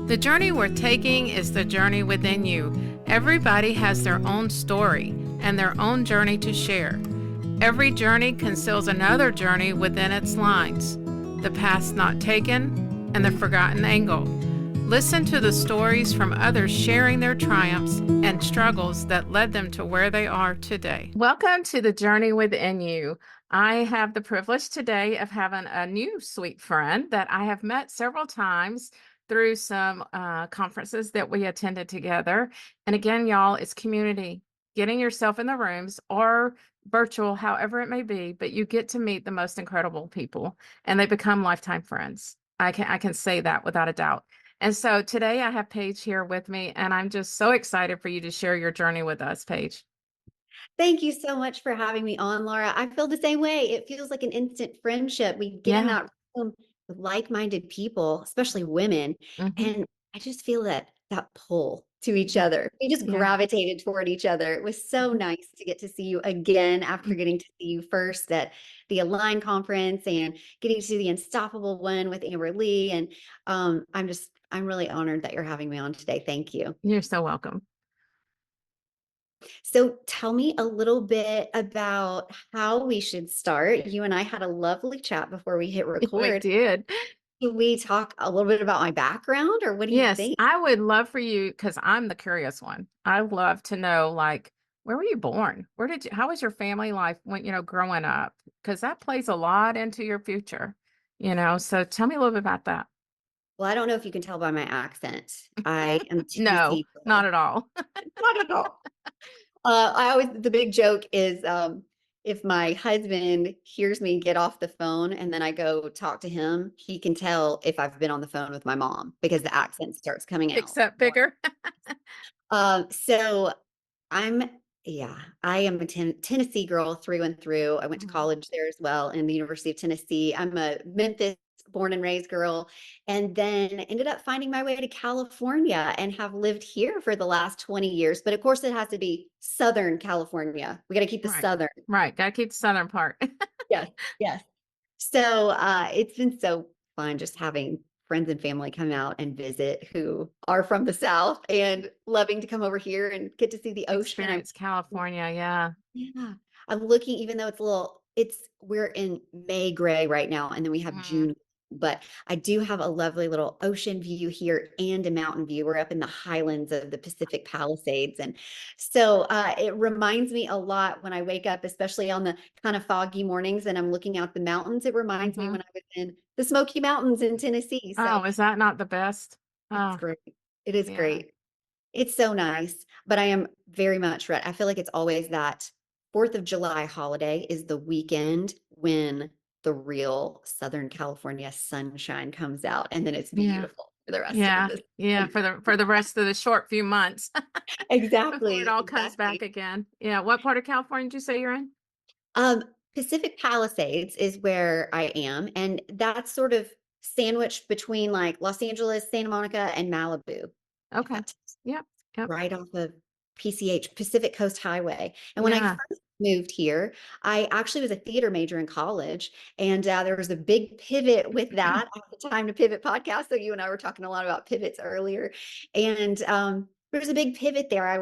The journey we're taking is the journey within you. Everybody has their own story and their own journey to share. Every journey conceals another journey within its lines, the path not taken and the forgotten angle. Listen to the stories from others sharing their triumphs and struggles that led them to where they are today. Welcome to the journey within you. I have the privilege today of having a new sweet friend that I have met several times through some conferences that we attended together. And again, y'all, it's community, getting yourself in the rooms or virtual, however it may be, but you get to meet the most incredible people and they become lifetime friends. I can say that without a doubt. And so today I have Paige here with me, and I'm just so excited for you to share your journey with us, Paige. Thank you so much for having me on, Laura. I feel the same way. It feels like an instant friendship. We get in Yeah. that room with like-minded people, especially women, Mhm. and I just feel that pull to each other. We just Yeah. gravitated toward each other. It was so Mhm. nice to get to see you again after getting to see you first at the Align conference and getting to see the Unstoppable one with Amber Lee. And I'm really honored that you're having me on today. Thank you. You're so welcome. So tell me a little bit about how we should start. You and I had a lovely chat before we hit We record. did. Can we talk a little bit about my background, or what do you Yes, think? I would love for you, because I'm the curious one. I love to know, like, where were you born? How was your family life when, growing up? Because that plays a lot into your future. So tell me a little bit about that. Well, I don't know if you can tell by my accent. I am a No, Tennessee not girl. at all. Not at all. The big joke is if my husband hears me get off the phone and then I go talk to him, he can tell if I've been on the phone with my mom because the accent starts coming out Except more. bigger. So I'm, yeah, I am a Tennessee girl through and through. I went to Mhm. college there as well in the University of Tennessee. I'm a Memphis born and raised girl, and then ended up finding my way to California and have lived here for the last 20 years. But of course, it has to be Southern California. We got to keep the Right. Southern. Right. Got to keep the southern part. Yes, yes. So it's been so fun just having friends and family come out and visit who are from the South and loving to come over here and get to see the ocean. Experience California. Yeah. Yeah, I'm looking, even though we're in May gray right now, and then we have Mhm. June, but I do have a lovely little ocean view here and a mountain view. We're up in the highlands of the Pacific Palisades. And so it reminds me a lot when I wake up, especially on the kind of foggy mornings and I'm looking out the mountains. It reminds me Mhm. when I was in the Smoky Mountains in Tennessee. So Oh, is that not the best? it's Oh, great. It is yeah. great. It's so nice, but I am very much ready. I feel like it's always that 4th of July holiday is the weekend when the real Southern California sunshine comes out, and then it's Yeah. beautiful for the rest of Yeah. this. Yeah. For the rest of the short few months before it Exactly, all comes back exactly. again. Yeah. What part of California did you say you're in? Um, Pacific Palisades is where I am, and that's sort of sandwiched between like Los Angeles, Santa Monica, and Malibu, if Okay. that Yep. Yep. right off of PCH, Pacific Coast Highway. And when I Yeah. first moved here, I actually was a theater major in college. And there was a big pivot with that at the Time to Pivot podcast. So you and I were talking a lot about pivots earlier. And there was a big pivot there. I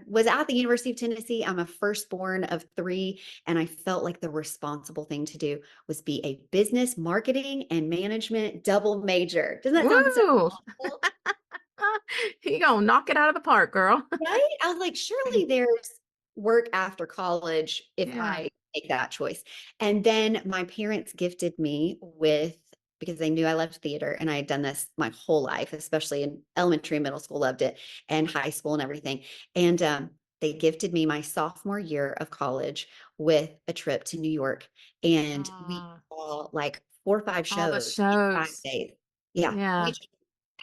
was at the University of Tennessee. I'm a firstborn of three, and I felt like the responsible thing to do was be a business marketing and management double major. Doesn't that sound so Woo! awful? You gonna knock it out of the park, girl. Right? I was like, surely there's work after college if Yeah. I make that choice. And then my parents gifted me with, because they knew I loved theater and I had done this my whole life, especially in elementary and middle school, loved it, and high school and everything. And they gifted me my sophomore year of college with a trip to New York. And we Ah, saw like 4 or 5 all the shows in 5 shows. days. Yeah. We Yeah.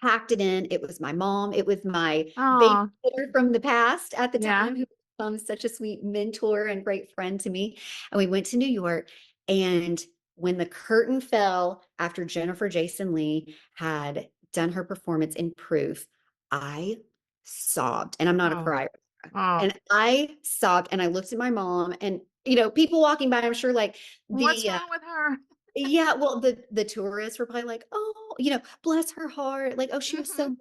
packed it in. It was my mom. It was my Oh, babysitter from the past at the yeah. time who became such a sweet mentor and great friend to me. And we went to New York. And when the curtain fell after Jennifer Jason Leigh had done her performance in Proof, I sobbed. And I'm not a Oh, crier. oh. And I sobbed and I looked at my mom and people walking by, I'm sure like What's the wrong with her? yeah, well, the tourists were probably like, "Oh, bless her heart, like, oh, she was so Hmm.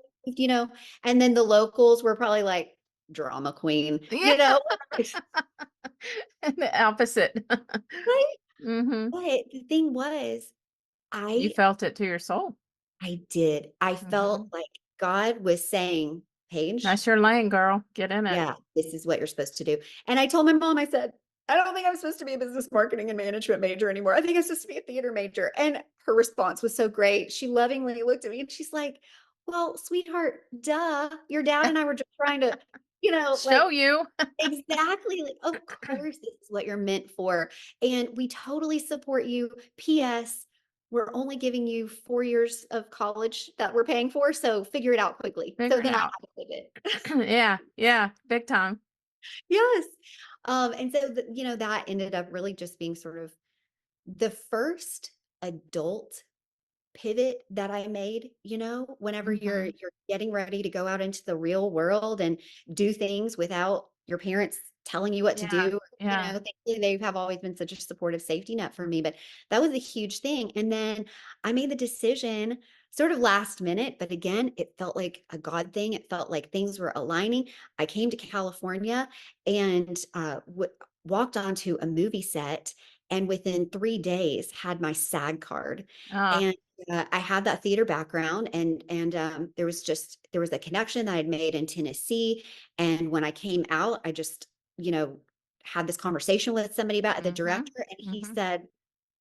and then the locals were probably like drama queen, Yeah. Right? The opposite. Mhm. But the thing was, You I felt it to your soul. I did. I felt Mhm. like God was saying, Paige, That's your lane, girl. Get in it. yeah, this is what you're supposed to do. And I told my mom, I said, I don't think I'm supposed to be a business marketing and management major anymore. I think I'm supposed to be a theater major. And her response was so great. She lovingly looked at me and she's like, well, sweetheart, duh. Your dad and I were just trying to, Show like, you. exactly. Like, of course, this is what you're meant for. And we totally support you. P.S. We're only giving you 4 years of college that we're paying for. So figure it out quickly. So Figure it then I out. had to pivot. Yeah, yeah, big time. Yes. And so, that ended up really just being sort of the first adult pivot that I made, whenever you're Mhm. you're getting ready to go out into the real world and do things without your parents telling you what to Yeah, do. yeah, Thankfully they have always been such a supportive safety net for me, but that was a huge thing. And then I made the decision sort of last minute, but again, it felt like a God thing. It felt like things were aligning. I came to California and walked onto a movie set and within 3 days had my SAG card. ah, And I had that theater background, and there was a connection that I'd made in Tennessee. And when I came out, I just you know had this conversation with somebody about the mhm, director, and he mhm. said,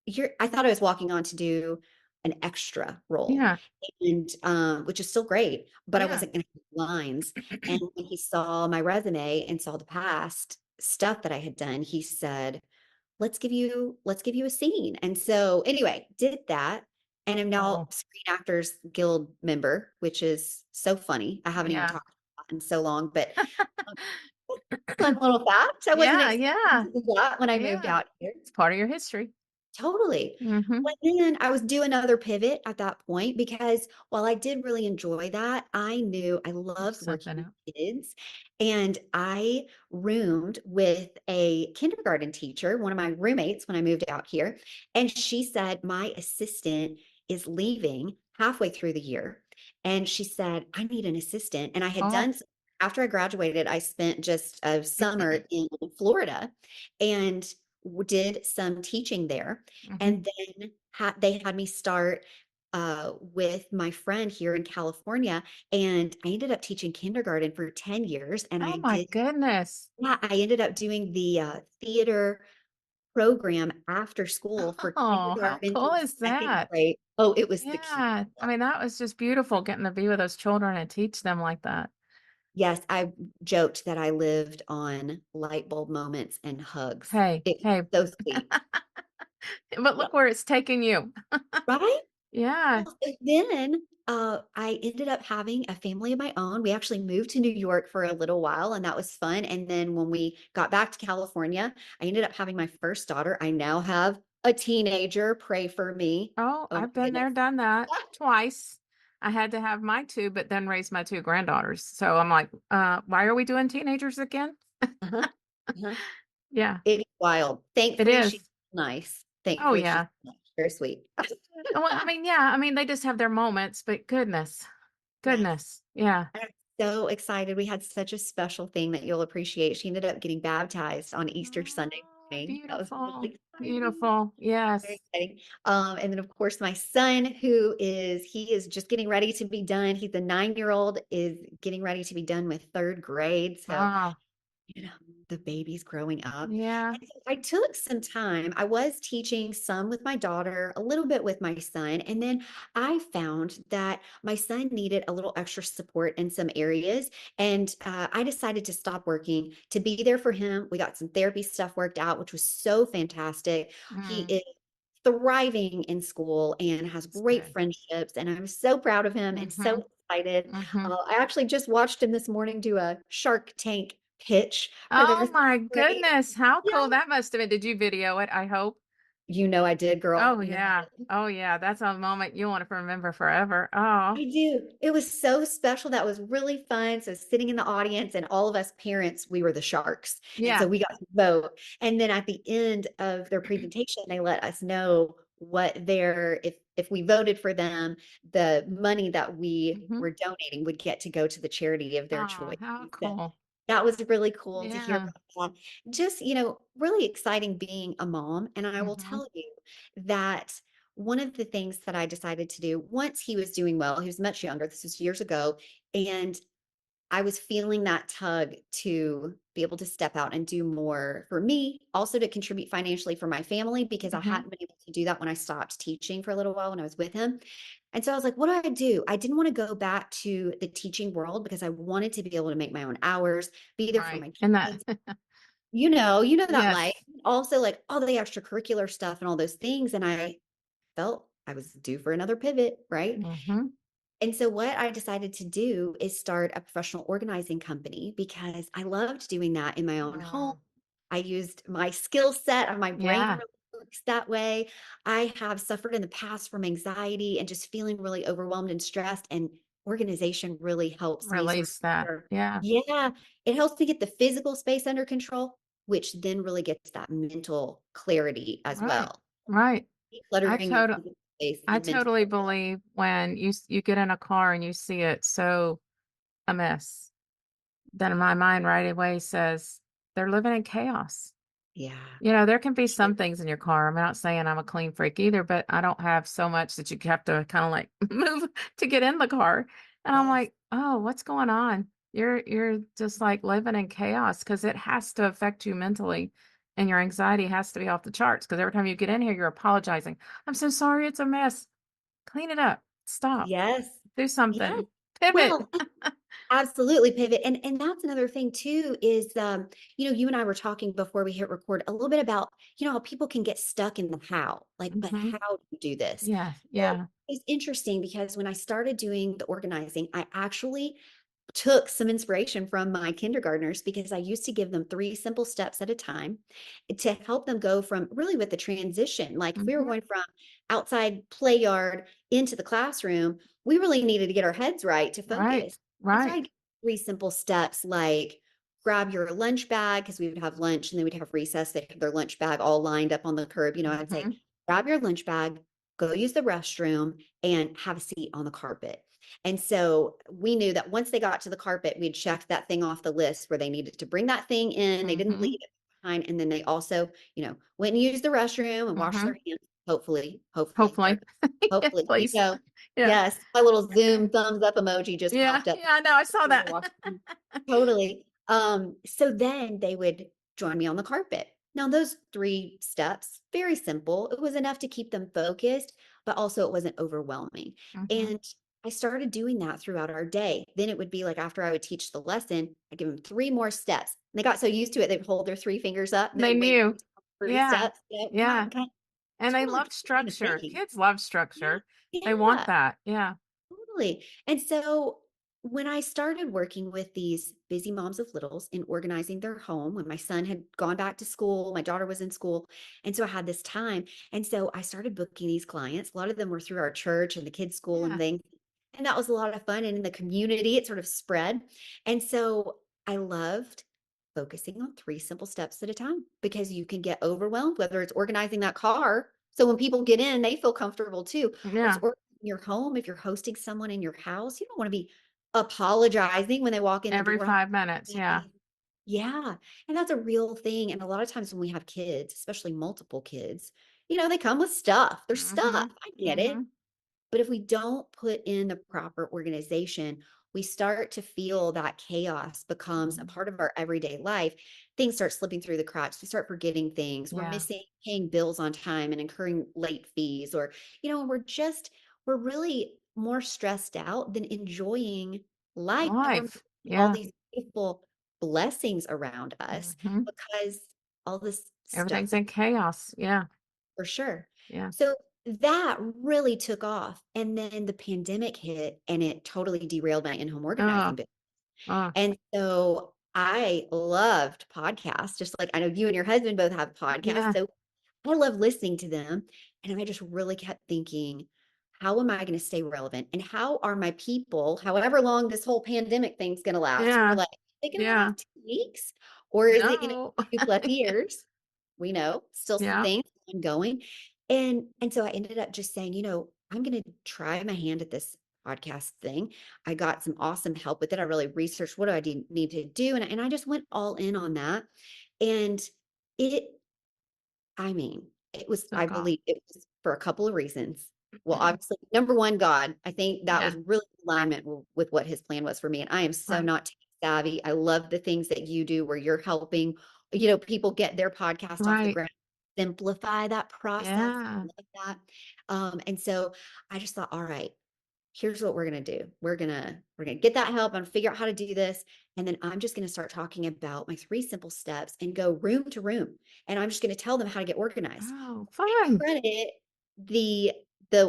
"You're." I thought I was walking on to do an extra role, Yeah, and which is still great, but I yeah. wasn't going to have lines. And when he saw my resume and saw the past stuff that I had done, he said, let's give you a scene. And so anyway, did that. And I'm now Oh, Screen Actors Guild member, which is so funny. I haven't even yeah. talked about it in so long, but um, fun little fact. I wasn't Yeah, expecting yeah, to do that when I moved yeah. out here. It's part of your history. Totally. Mhm. But then I was due another pivot at that point because while I did really enjoy that, I knew I There's loved working something with else. kids. And I roomed with a kindergarten teacher, one of my roommates when I moved out here. And she said, my assistant is leaving halfway through the year. And she said, I need an assistant. And I had Oh, done, after I graduated, I spent just a summer in Florida and did some teaching there. mhm. And then they had me start with my friend here in California. And I ended up teaching kindergarten for 10 years. And Oh my goodness. I ended up doing the theater program after school for Oh, how kindergarten cool through is second that? grade. Oh, it was the cute. Yeah. I mean, that was just beautiful getting to be with those children and teach them like that. Yes, I joked that I lived on light bulb moments and hugs. Hey, It hey. was so sweet. But Yeah. look where it's taking you. Right? Yeah. Well, so then I ended up having a family of my own. We actually moved to New York for a little while, and that was fun. And then when we got back to California, I ended up having my first daughter. I now have a teenager. Pray for me. Oh, Oh I've my been there, goodness. done that twice. I had to have my two, but then raise my two granddaughters. So I'm like, why are we doing teenagers again? Uh-huh. Uh-huh. Yeah, It is wild. it Thankfully, she's is. nice. Oh, Thankfully, she's yeah. nice. Very sweet. Well, I mean, yeah, I mean, they just have their moments, but goodness, Yes. goodness. Yeah. I'm so excited. We had such a special thing that you'll appreciate. She ended up getting baptized on Easter Sunday Oh, morning. That was beautiful. really exciting. Beautiful. Very Yes. exciting. And then of course my son, he is just getting ready to be done. He's a 9-year old, is getting ready to be done with third grade. So Ah, you know, the baby's growing up. yeah. And so I took some time. I was teaching some with my daughter, a little bit with my son. And then I found that my son needed a little extra support in some areas. And I decided to stop working to be there for him. We got some therapy stuff worked out, which was so fantastic. He Mm, is thriving in school and has that's great good. friendships. And I'm so proud of him and Mm-hmm. so excited. Mm-hmm. I actually just watched him this morning do a Shark Tank pitch for their Oh my grade. goodness. How Yeah. cool that must have been. Did you video it? I hope. You know I did, girl. Oh You know yeah. I did. Oh yeah. That's a moment you want to remember forever. Oh, I do. It was so special. That was really fun. So sitting in the audience and all of us parents, we were the sharks. And so yeah. we got to vote. And then at the end of their presentation, they let us know what their, if if we voted for them, the money that we Mhm. were donating would get to go to the charity of their Oh, choice. how So cool. that was really cool to hear Yeah. about that. Just, really exciting being a mom. And I will Mhm. tell you that one of the things that I decided to do once he was doing well, he was much younger, this was years ago, and I was feeling that tug to be able to step out and do more for me, also to contribute financially for my family because I Mhm. hadn't been able to do that when I stopped teaching for a little while when I was with him. And so I was like, what do I do? I didn't want to go back to the teaching world because I wanted to be able to make my own hours, be there for Right. my And that kids. You know that life. yes. Also like all the extracurricular stuff and all those things. And I felt I was due for another pivot, right? Mhm. And so what I decided to do is start a professional organizing company because I loved doing that in my own home. Mm. I used my skill set and my brain Yeah. really works that way. I have suffered in the past from anxiety and just feeling really overwhelmed and stressed, and organization really helps me sort of Release that. or Yeah. yeah, it helps me get the physical space under control, which then really gets that mental clarity as Right. well. Right. I Decluttering your total physical space I and mental totally as well. believe when you get in a car and you see it so a mess, then my mind right away says they're living in chaos. Yeah. There can be some things in your car. I'm not saying I'm a clean freak either, but I don't have so much that you have to kind of like move to get in the car. And I'm Yes. like, oh, what's going on? You're just like living in chaos because it has to affect you mentally, and your anxiety has to be off the charts because every time you get in here, you're apologizing. I'm so sorry, it's a mess. Clean it up. Stop. Yes. Do Yes. something. Pivot. Well, absolutely pivot. And that's another thing too is you and I were talking before we hit record a little bit about, how people can get stuck in the how, like, but hmm how do you do this? Yeah. So Yeah. it's interesting because when I started doing the organizing, I actually took some inspiration from my kindergartners because I used to give them 3 simple steps at a time to help them go from really with the transition. Like if we were hmm going from outside play yard into the classroom, we really needed to get our heads right to Right. focus. And so I Right. would 3 simple steps like grab your lunch bag because we would have lunch and then we'd have recess. They'd have their lunch bag all lined up on the curb. I'd say, hmm grab your lunch bag, go use the restroom, and have a seat on the carpet. And so we knew that once they got to the carpet, we'd checked that thing off the list where they needed to bring that thing in. They didn't leave hmm it behind. And then they also, went and used the restroom and washed hmm their hands. Hopefully, Hopefully. Yeah, hopefully, please. Yeah. yes, my little Zoom thumbs up emoji just Yeah. popped up. Yeah, I know. I saw They that. wash totally. So then they would join me on the carpet. Now, those 3 steps, very simple. It was enough to keep them focused, but also it wasn't overwhelming. Mhm. And I started doing that throughout our day. Then it would be like after I would teach the lesson, I'd give them 3 more steps. And they got so used to it, they'd hold their 3 fingers up and They then wait for knew. me to count 3 Yeah. steps. Yeah. Kind of And they totally love became a structure. thing. Kids love Yeah. structure. They want Yeah. that. Yeah. Totally. And so when I started working with these busy moms of littles in organizing their home, when my son had gone back to school, my daughter was in school. And so I had this time. And so I started booking these clients. A lot of them were through our church and the kids' school and Yeah. things. And that was a lot of fun. And in the community, it sort of spread. And so I loved focusing on 3 simple steps at a time because you can get overwhelmed, whether it's organizing that car. So when people get in, they feel comfortable too, or it's Yeah. your home, if you're hosting someone in your house, you don't want to be apologizing when they walk in the Every door. 5 minutes. Yeah. Yeah. And that's a real thing. And a lot of times when we have kids, especially multiple kids, they come with stuff. There's stuff. Mhm. I get it. Mhm. But if we don't put in the proper organization, we start to feel that chaos becomes a Mhm. part of our everyday life. Things start slipping through the cracks. We start forgetting things. We're Yeah. missing paying bills on time and incurring late fees, or, we're really more stressed out than enjoying life. And we're Life. missing all Yeah. these beautiful blessings around us Mhm. because all this stuff Everything's in chaos. Yeah. for sure. Yeah. So that really took off. And then the pandemic hit and it totally derailed my in-home organizing Oh. business. Oh. And so I loved podcasts, just like I know you and your husband both have podcasts. Yeah. So I love listening to them. And I just really kept thinking, how am I going to stay relevant? And how are my people, however long this whole pandemic thing's going to last? We're Yeah. like, are they going to Yeah. last 2 weeks? Or is it going to No. be 2+ years? We know still some Yeah. things ongoing. And so I ended up just saying, I'm going to try my hand at this podcast thing. I got some awesome help with it. I really researched what do I need to do. And I just went all in on that. And it, I mean, it was, I Took off. believe it was for a couple of reasons. Well, obviously, number one, God, I think that Yeah. was really in alignment with what his plan was for me. And I am so Right. not tech savvy. I love the things that you do where you're helping, people get their podcast off the Right. ground, simplify that process. I Yeah. love that. And so I just thought, all right, here's what we're going to do. We're going to get that help and figure out how to do this. And then I'm just going to start talking about my 3 simple steps and go room to room. And I'm just going to tell them how to get organized. Oh, I fun. credit the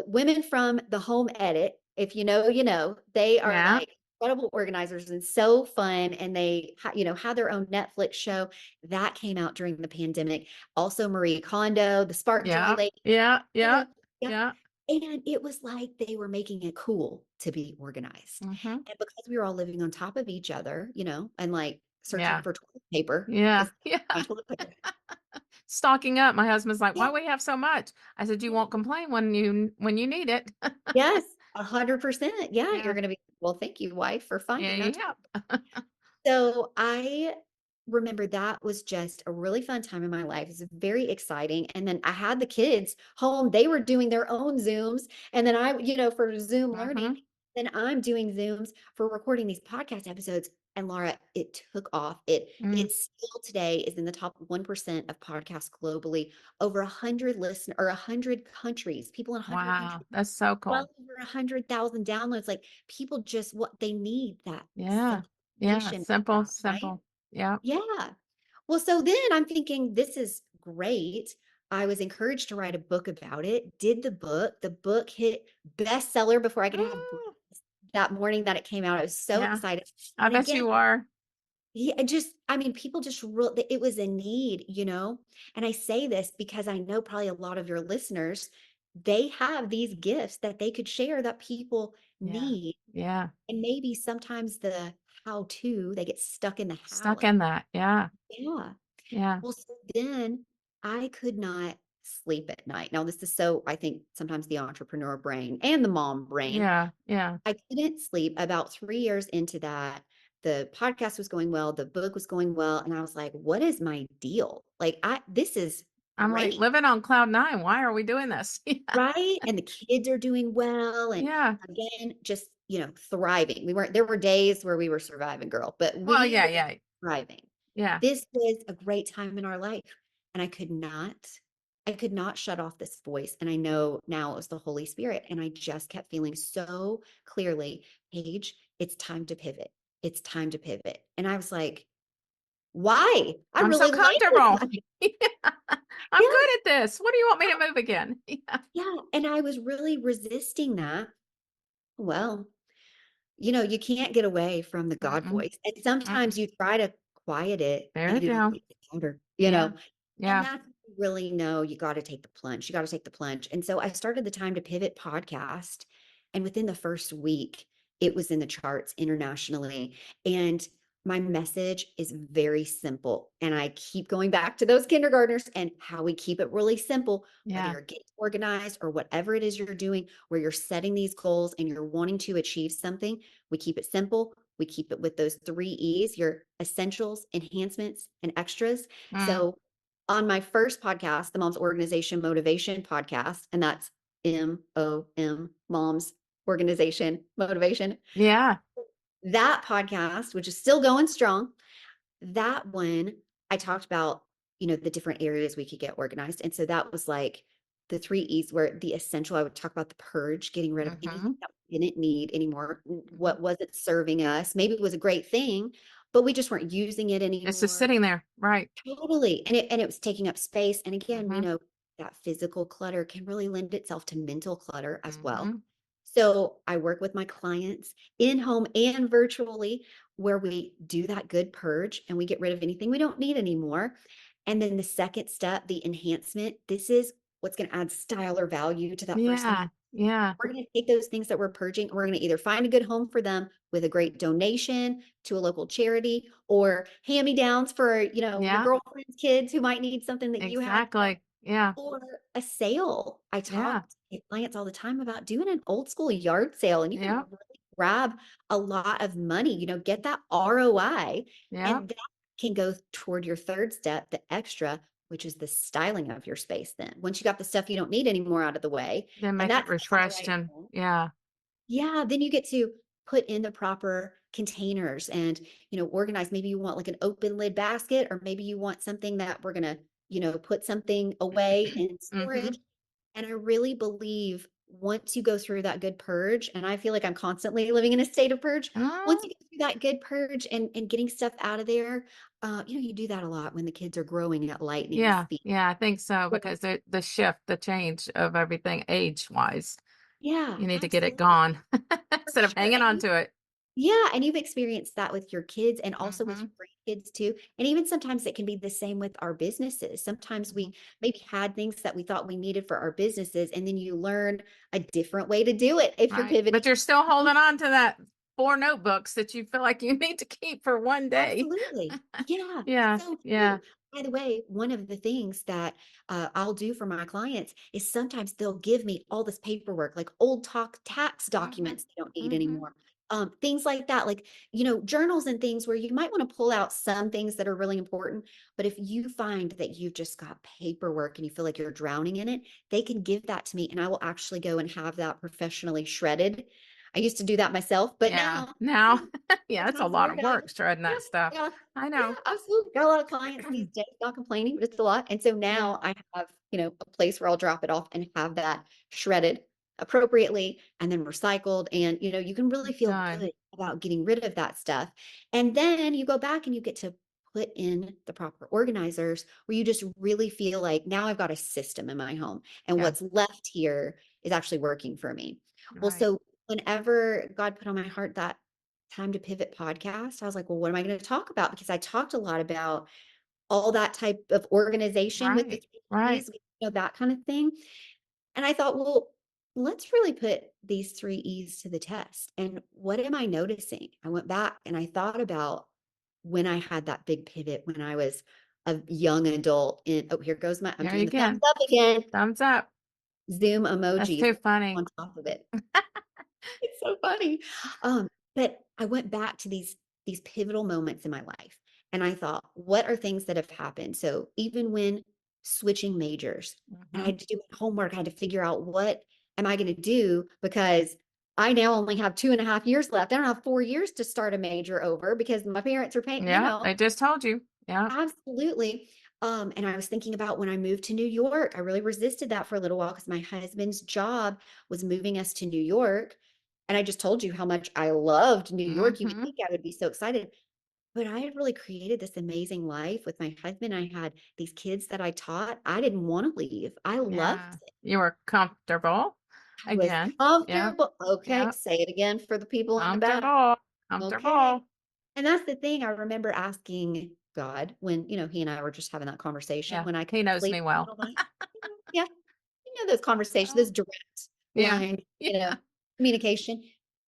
women from the home edit. If you know, you know, they are Yeah. like incredible organizers and so fun. And they, have their own Netflix show that came out during the pandemic. Also, Marie Kondo, the Spark Joy Yeah. Lady. Yeah. Yeah. Yeah. Yeah. And it was like they were making it cool to be organized. Mm-hmm. And because we were all living on top of each other, and like searching Yeah. for toilet paper Yeah. because Yeah. my toilet paper. Stocking up. My husband's like, Yeah. why we have so much? I said, you won't complain when you need it. Yes, 100%. Yeah, you're Yeah. going to be, well, thank you, wife, for Yeah. finding that. Yeah. So I remember that was just a really fun time in my life. It was very exciting. And then I had the kids home. They were doing their own Zooms. And then for Zoom learning, Mm-hmm. then I'm doing Zooms for recording these podcast episodes. And Laura, it took off. It still today is in the top 1% of podcasts globally, over 100 countries, people in 100 Wow. countries, That's so well cool. over 100,000 downloads. Like people just what they need, that Yeah. Yeah. simplification of Simple. that, right? Simple. Yeah. Yeah. Well, so then I'm thinking, this is great. I was encouraged to write a book about it, did the book. The book hit bestseller before I could have Ooh, that morning that it came out. I was so yeah. excited. I And bet again, you are. yeah, people just it was a need. And I say this because I know probably a lot of your listeners, they have these gifts that they could share that people Yeah. need. Yeah. And maybe sometimes the how to, they get stuck in the Stuck how. in that. Yeah. Yeah. Yeah. Well, so then I could not sleep at night. Now, this is so, I think sometimes the entrepreneur brain and the mom brain, Yeah. Yeah. I couldn't sleep. About 3 years into that, the podcast was going well, the book was going well. And I was like, what is my deal? Like, this is I'm like great, living on cloud nine. Why are we doing this? Yeah. right? And the kids are doing well. And Yeah. again, just, thriving. There were days where we were surviving, girl, but Well, we yeah. were Yeah. thriving. Yeah. This was a great time in our life. And I could not shut off this voice. And I know now it was the Holy Spirit. And I just kept feeling so clearly, Paige, it's time to pivot. It's time to pivot. And I was like, why? I I'm so really like this comfortable. life. Yeah. I'm Yeah. good at this. What do you want me to move again? Yeah. Yeah. And I was really resisting that. Well, you can't get away from the God Mm-mm. voice. And Mm-mm. sometimes you try to quiet it Bear and it you don't down. make it louder, Yeah. and Yeah. that's when you really know you got to take the plunge. You got to take the plunge. And so I started the Time to Pivot podcast. And within the first week, it was in the charts internationally. And my message is very simple. And I keep going back to those kindergartners and how we keep it really simple, whether Yeah. you're getting organized or whatever it is you're doing, where you're setting these goals and you're wanting to achieve something. We keep it simple. We keep it with those 3 E's, your essentials, enhancements, and extras. Mm. So on my first podcast, the Mom's Organization Motivation podcast, and that's MOM, Mom's Organization Motivation, Yeah. that podcast, which is still going strong, that one, I talked about, the different areas we could get organized. And so that was like the 3 E's where the essential, I would talk about the purge, getting rid of anything Mm-hmm. that we didn't need anymore, Mm-hmm. what wasn't serving us. Maybe it was a great thing, but we just weren't using it It's just anymore. sitting there. Right. Totally. And it was taking up space. And again, we Mm-hmm. know that physical clutter can really lend itself to mental clutter as well. Mm-hmm. So I work with my clients in home and virtually where we do that good purge and we get rid of anything we don't need anymore. And then the second step, the enhancement, this is what's going to add style or value to that person. Yeah. Yeah. We're going to take those things that we're purging and we're going to either find a good home for them with a great donation to a local charity or hand-me-downs for, your Yeah. girlfriend's kids who might need something that you have. Exactly. Yeah. or a sale. I Yeah. talk to clients all the time about doing an old school yard sale, and you can Yeah. really grab a lot of money, get that ROI, Yeah. and that can go toward your third step, the extra, which is the styling of your space then. Once you got the stuff you don't need anymore out of the way, Then and make it that's on the refreshed right and track. yeah. Yeah, then you get to put in the proper containers and, organize. Maybe you want like an open lid basket, or maybe you want something that we're gonna, put something away in Mm-hmm. storage. And I really believe once you go through that good purge, and I feel like I'm constantly living in a state of purge, once you Oh, go through that good purge and getting stuff out of there, you do that a lot when the kids are growing at lightning yeah. speed. Yeah. I think so because the shift, the change of everything age wise, Yeah, you need to get it absolutely. gone For instead of sure. hanging on to it. Yeah, and you've experienced that with your kids and also with Mm-hmm. your grandkids too. And even sometimes it can be the same with our businesses. Sometimes Hmm. we maybe had things that we thought we needed for our businesses, and then you learn a different way to do it if you're Right. pivoting. But you're still holding on to that 4 notebooks that you feel like you need to keep for one day. Absolutely. Yeah, Yeah. so Yeah. true. By the way, one of the things that I'll do for my clients is sometimes they'll give me all this paperwork, like old talk tax Mm-hmm. documents they don't need Mm-hmm. anymore. Things like that, like, journals and things where you might want to pull out some things that are really important. But if you find that you've just got paperwork and you feel like you're drowning in it, they can give that to me and I will actually go and have that professionally shredded. I used to do that myself, but Yeah. now Now, yeah, as it's a I've lot learned of how work shredding yeah, that stuff. yeah, I yeah, know. absolutely. Got a lot of clients these days, not complaining, but it's a lot. And so Yeah. now I have, a place where I'll drop it off and have that shredded appropriately and then recycled. And, you can really feel Done. good about getting rid of that stuff. And then you go back and you get to put in the proper organizers where you just really feel like now I've got a system in my home and Yeah. what's left here is actually working for me. Well, Right. so whenever God put on my heart that Time to Pivot podcast, I was like, well, what am I going to talk about? Because I talked a lot about all that type of organization with the Right. three Right. E's, that kind of thing. And I thought, well, let's really put these three E's to the test. And what am I noticing? I went back and I thought about when I had that big pivot when I was a young adult in, oh, here goes I'm There you doing the thumbs again. up again, Thumbs up. Zoom That's emojis too on funny. top of it. It's so funny. But I went back to these pivotal moments in my life and I thought, what are things that have happened? So even when switching majors and I Hmm. had to do my homework, I had to figure out what am I going to do because I now only have 2.5 years left. I don't have 4 years to start a major over because my parents are paying, Yeah. I just told you. Yeah. absolutely. And I was thinking about when I moved to New York, I really resisted that for a little while because my husband's job was moving us to New York. And I just told you how much I loved New York. You would Hmm. think I would be so excited. But I had really created this amazing life with my husband. I had these kids that I taught. I didn't want to leave. I loved Yeah. it. You were comfortable I was again. Yeah. comfortable. Okay, Yeah. say it again for the people in the back. Comfortable. Okay. Comfortable. And that's the thing. I remember asking God when, he and I were just having that conversation Yeah. when I He couldn't knows sleep me in the well. middle of the night. Yeah. Those conversations, Oh, those direct yeah. line, Yeah. communication.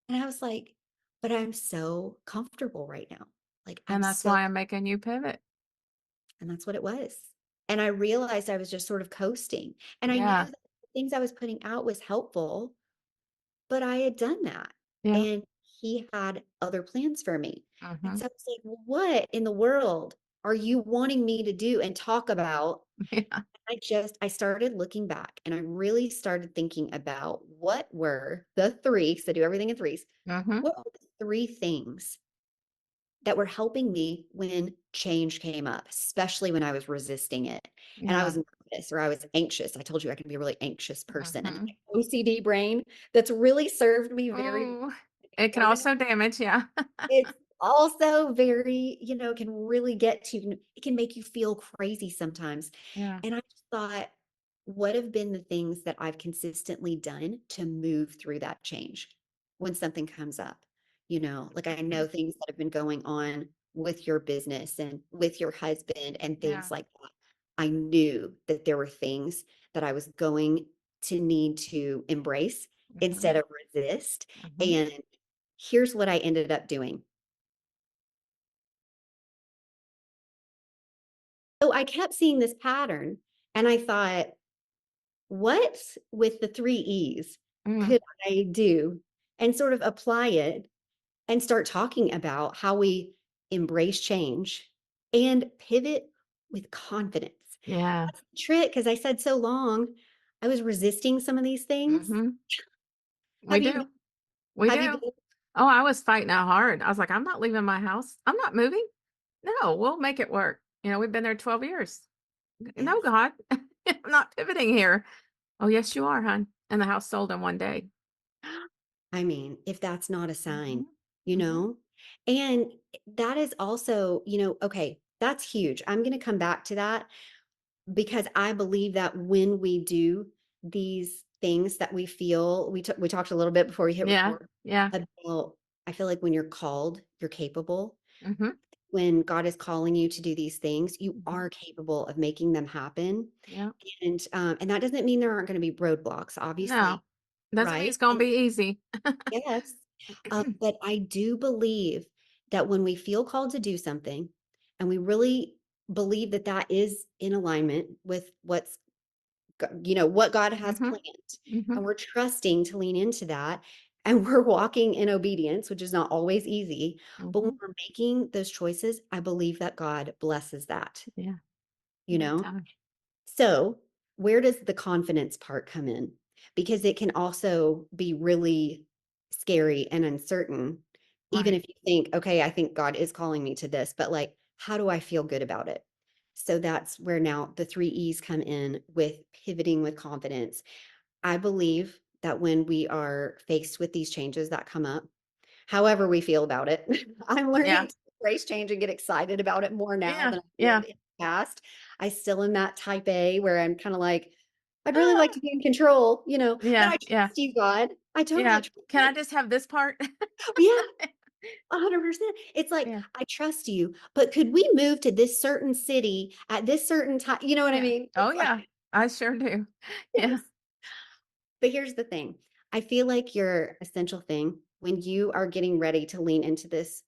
And I was like, but I'm so comfortable right now. Like I'm And that's so, why I'm making you pivot. and that's what it was. And I realized I was just sort of coasting. And I knew Yeah. that the things I was putting out was helpful, but I had done that. Yeah. And he had other plans for me. And Hmm. so I was like, well, what in the world are you wanting me to do and talk about? Yeah. I started looking back and I really started thinking about what were the three, because I do everything in threes. Hmm. What were the three things that were helping me when change came up, especially when I was resisting it and I Yeah. was nervous or I was anxious. I told you I can be a really anxious person and Hmm. my OCD brain that's really served me very Oh, it can organized. also damage. Yeah. It's also very, can really get to, it can make you feel crazy sometimes. Yeah. And I just thought, what have been the things that I've consistently done to move through that change when something comes up? Like I know Mhm. things that have been going on with your business and with your husband and things Yeah. like that. I knew that there were things that I was going to need to embrace Hmm. instead of resist. Hmm. And here's what I ended up doing. So I kept seeing this pattern And I thought, what with the 3 E's Mm, could I do and sort of apply it and start talking about how we embrace change and pivot with confidence. yeah. That's the trick, because I said so long, I was resisting some of these things. Hmm. We Have you do. We have you do. been? Oh, I was fighting out hard. I was like, I'm not leaving my house. I'm not moving. No, we'll make it work. We've been there 12 years. No, Yes. God, I'm not pivoting here. Oh, yes, you are, hon. And the house sold in one day. I mean, if that's not a sign, Hmm. you Hmm. know? And that is also, okay, that's huge. I'm going to come back to that because I believe that when we do these things that we feel, we talked a little bit before we hit Yeah. record Yeah. about, I feel like when you're called, you're capable. Hmm. When God is calling you to do these things, you Hmm. are capable of making them happen. Yeah. And that doesn't mean there aren't going to be roadblocks, No, obviously, doesn't mean right? it's going to be easy. Yes. But I do believe that when we feel called to do something and we really believe that that is in alignment with what God has Hmm. planned, Hmm. and we're trusting to lean into that, and we're walking in obedience, which is not always easy, but when Hmm. we're making those choices, I believe that God blesses that, Yeah. you Big know? time. So, where does the confidence part come in? Because it can also be really scary and uncertain, even Right. if you think, okay, I think God is calling me to this, but like, how do I feel good about it? So that's where now the 3 E's come in with pivoting with confidence. I believe that when we are faced with these changes that come up, however we feel about it, I'm Yeah. learning to embrace change and get excited about it more now Yeah. than I Yeah. did in the past. I still am that type A where I'm kind of like, I'd really like Ah, to be in control, but yeah. I Yeah. trust you, God. I totally Yeah. trust Can you. I just have this part? Yeah, 100%. It's like, Yeah. I trust you, but could we move to this certain city at this certain time? You know what I Yeah. mean? Oh, It's like, yeah. I sure do. Yeah. yes. But here's the thing. I feel like your essential thing when you are getting ready to lean into this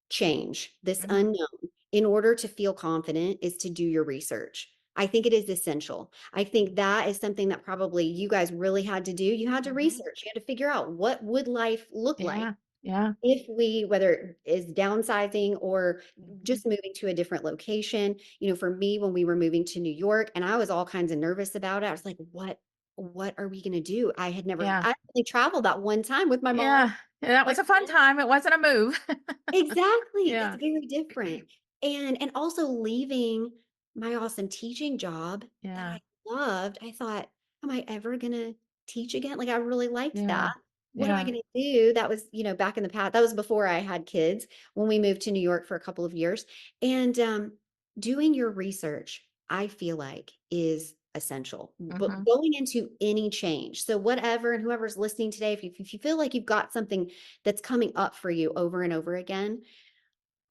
change, this Hmm. unknown, in order to feel confident is to do your research. I think it is essential. I think that is something that probably you guys really had to do. You had to Hmm. research. You had to figure out what would life look like Yeah. Yeah. if we, whether it is downsizing or Hmm. just moving to a different location. For me, when we were moving to New York, and I was all kinds of nervous about it. I was like, what are we going to do? Yeah. I only traveled that one time with my mom. Yeah. Yeah, that was Like, a fun time. It wasn't a move. exactly. It's Yeah. very different. And also leaving my awesome teaching job that Yeah. I loved, I thought, am I ever gonna teach again? Like I really liked that. Yeah. What am I Yeah. gonna do? That was, back in the past. That was before I had kids when we moved to New York for a couple of years. And doing your research, I feel like is essential. But Hmm. going into any change. So whatever, and whoever's listening today, if you feel like you've got something that's coming up for you over and over again,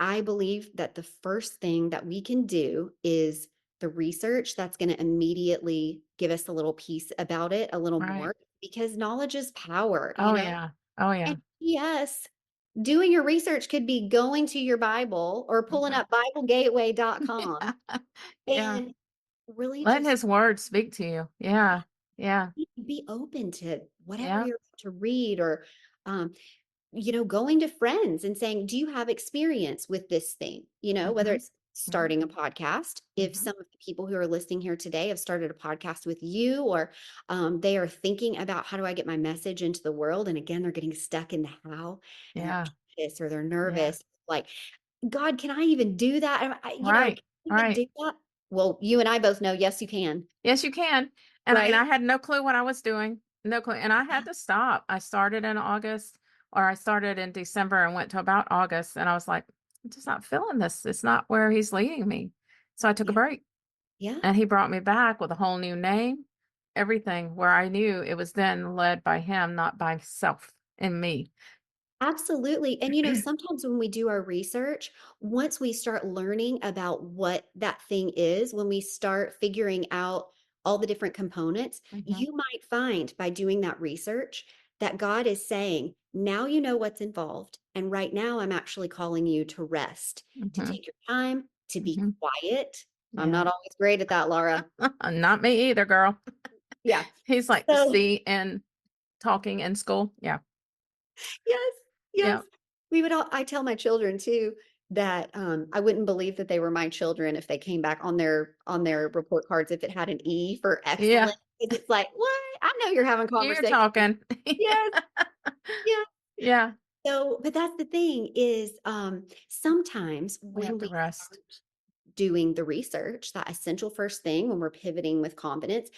I believe that the first thing that we can do is the research that's going to immediately give us a little piece about it, a little Right. more, because knowledge is power, Oh, yeah. Oh, yeah. And yes, doing your research could be going to your Bible or pulling Hmm. up BibleGateway.com Yeah. and really Letting just his word speak to you. Yeah. Yeah. be open to whatever Yeah. you're about to read or um, going to friends and saying, do you have experience with this thing? Whether Hmm. it's Hmm. starting a podcast, if Hmm. some of the people who are listening here today have started a podcast with you, or they are thinking about how do I get my message into the world? And again, they're getting stuck in the how and they're Yeah. anxious or they're Yeah. nervous. Like, God, can I even do that? Can Right. I even Right. do that? Well, you and I both know, yes, you can, Yes, you can. And I mean, I right? had no clue what I was doing. No clue. And I had to stop. I started in August, or I started in December and went to about August. And I was like, I'm just not feeling this. It's not where he's leading me. So I took a Yeah. break, Yeah. and he brought me back with a whole new name, everything, where I knew it was then led by him, not by self and me. Absolutely. And sometimes when we do our research, once we start learning about what that thing is, when we start figuring out all the different components, Hmm. you might find by doing that research that God is saying, now you know what's involved. And right now, I'm actually calling you to rest, to Hmm. take your time, to be Hmm. quiet. I'm Yeah. not always great at that, Laura. Not me either, girl. Yeah. He's like the So C in talking in school. Yeah. yes, yes. Yeah. I tell my children too that I wouldn't believe that they were my children if they came back on their report cards if it had an E for Yeah. excellent. 'Cause it's like, what? I know you're having You're conversations. talking. Yes, yes. Yeah. So, but that's the thing is sometimes We have when to we rest. doing the research, that essential first thing when we're pivoting with confidence,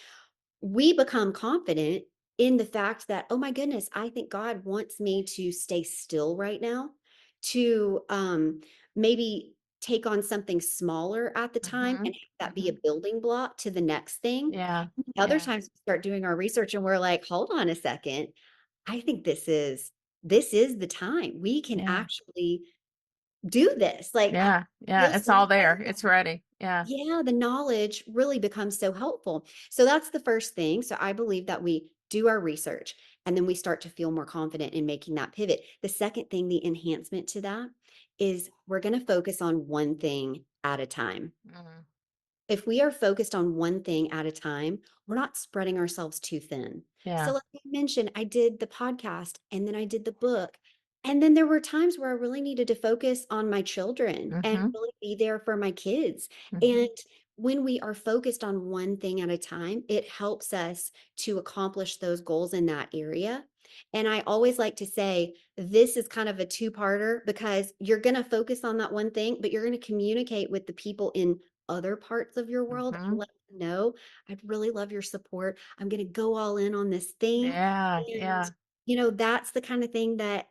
we become confident in the fact that, oh my goodness, I think God wants me to stay still right now, to maybe take on something smaller at the time Mhm. and have that be a Mhm. building block to the next thing. Yeah. Other Yeah. times we start doing our research and we're like, hold on a second. I think this is the time. We can Yeah. actually do this. Like I Yeah. feel Yeah. It's so all much better there. about It's ready. Yeah. yeah, the knowledge really becomes so helpful. So that's the first thing. So I believe that we do our research and then we start to feel more confident in making that pivot. The second thing, the enhancement to that is we're going to focus on one thing at a time. Mhm. If we are focused on one thing at a time, we're not spreading ourselves too thin. Yeah. So, like I mentioned, I did the podcast and then I did the book. And then there were times where I really needed to focus on my children and Mhm. really be there for my kids. Mhm. And when we are focused on one thing at a time, it helps us to accomplish those goals in that area. And I always like to say, this is kind of a two-parter because you're going to focus on that one thing, but you're going to communicate with the people in other parts of your world and Mhm. let them know, I'd really love your support. I'm going to go all in on this thing. Yeah. And Yeah. that's the kind of thing that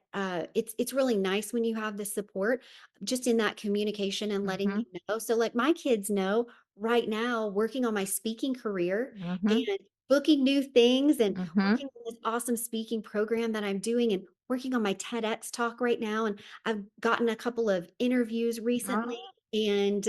it's really nice when you have the support just in that communication and letting Mhm. you know. So like my kids know right now working on my speaking career Mhm. and booking new things and Mhm. working on this awesome speaking program that I'm doing and working on my TEDx talk right now. And I've gotten a couple of interviews recently. Oh, And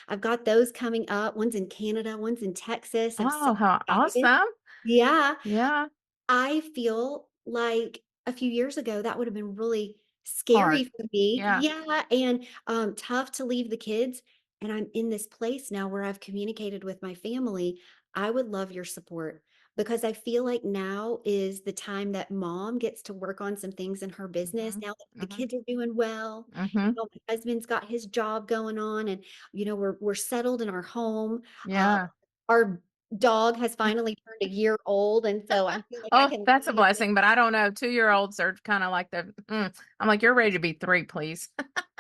I've got those coming up. One's in Canada, one's in Texas. I'm so oh, how excited. awesome. Yeah. Yeah. I feel like a few years ago, that would have been really scary Hard. for me. Yeah. Yeah. And tough to leave the kids. And I'm in this place now where I've communicated with my family. I would love your support because I feel like now is the time that mom gets to work on some things in her business. Mhm. Now that the Mhm. kids are doing well, Mhm. my husband's got his job going on, and we're settled in our home. Uh, Yeah. our dog has finally turned a year old, and so I feel like I Oh, can that's a leave it. blessing, but I don't know. 2-year-olds are kind of like I'm like, you're ready to be 3, please.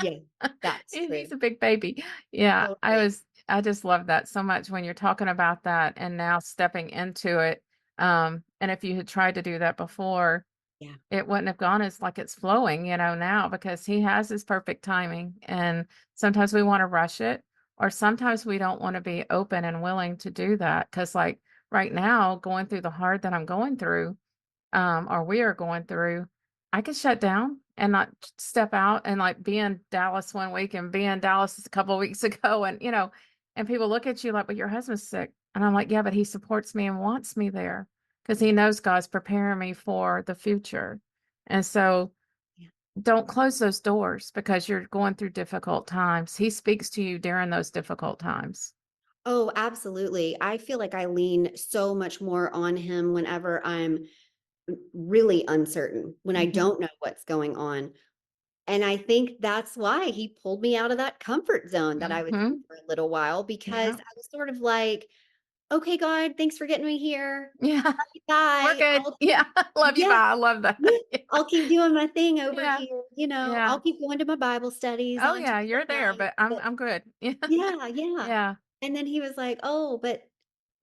Yeah, that's He's true. a big baby. Yeah. Totally. I just love that so much when you're talking about that and now stepping into it. And if you had tried to do that before, Yeah. it wouldn't have gone as like it's flowing, now because he has his perfect timing. And sometimes we want to rush it, or sometimes we don't want to be open and willing to do that. Cause like right now, going through the hard that I'm going through, or we are going through, I could shut down and not step out and like be in Dallas one week and be in Dallas a couple of weeks ago. And, and people look at you like, but your husband's sick. And I'm like, yeah, but he supports me and wants me there because he knows God's preparing me for the future. And so Yeah. don't close those doors because you're going through difficult times. He speaks to you during those difficult times. Oh, absolutely. I feel like I lean so much more on him whenever I'm really uncertain, when I Hmm. don't know what's going on. And I think that's why he pulled me out of that comfort zone that I was in Hmm. for a little while because Yeah. I was sort of like, okay, God, thanks for getting me here. Yeah. We're Bye. good. Yeah. Love you. Yeah, Bye. I love that. yeah, I'll keep doing my thing over Yeah. here. Yeah. I'll keep going to my Bible studies Oh on yeah, Tuesday you're there, nights. but I'm But I'm good. Yeah. yeah, yeah. Yeah. And then he was like, oh, but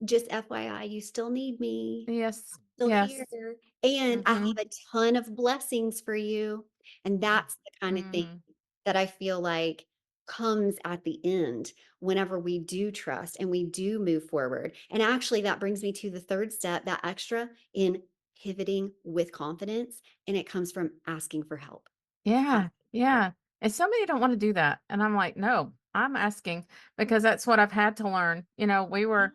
just FYI, you still need me. Yes. Still here. Yes. And I have Mhm. a ton of blessings for you. And that's the kind of thing Mm. that I feel like comes at the end whenever we do trust and we do move forward. And actually, that brings me to the third step, that extra in pivoting with confidence. And it comes from asking for help. Yeah. Asking for help. Yeah. And so many don't want to do that. And I'm like, no, I'm asking because that's what I've had to learn. We Yeah. were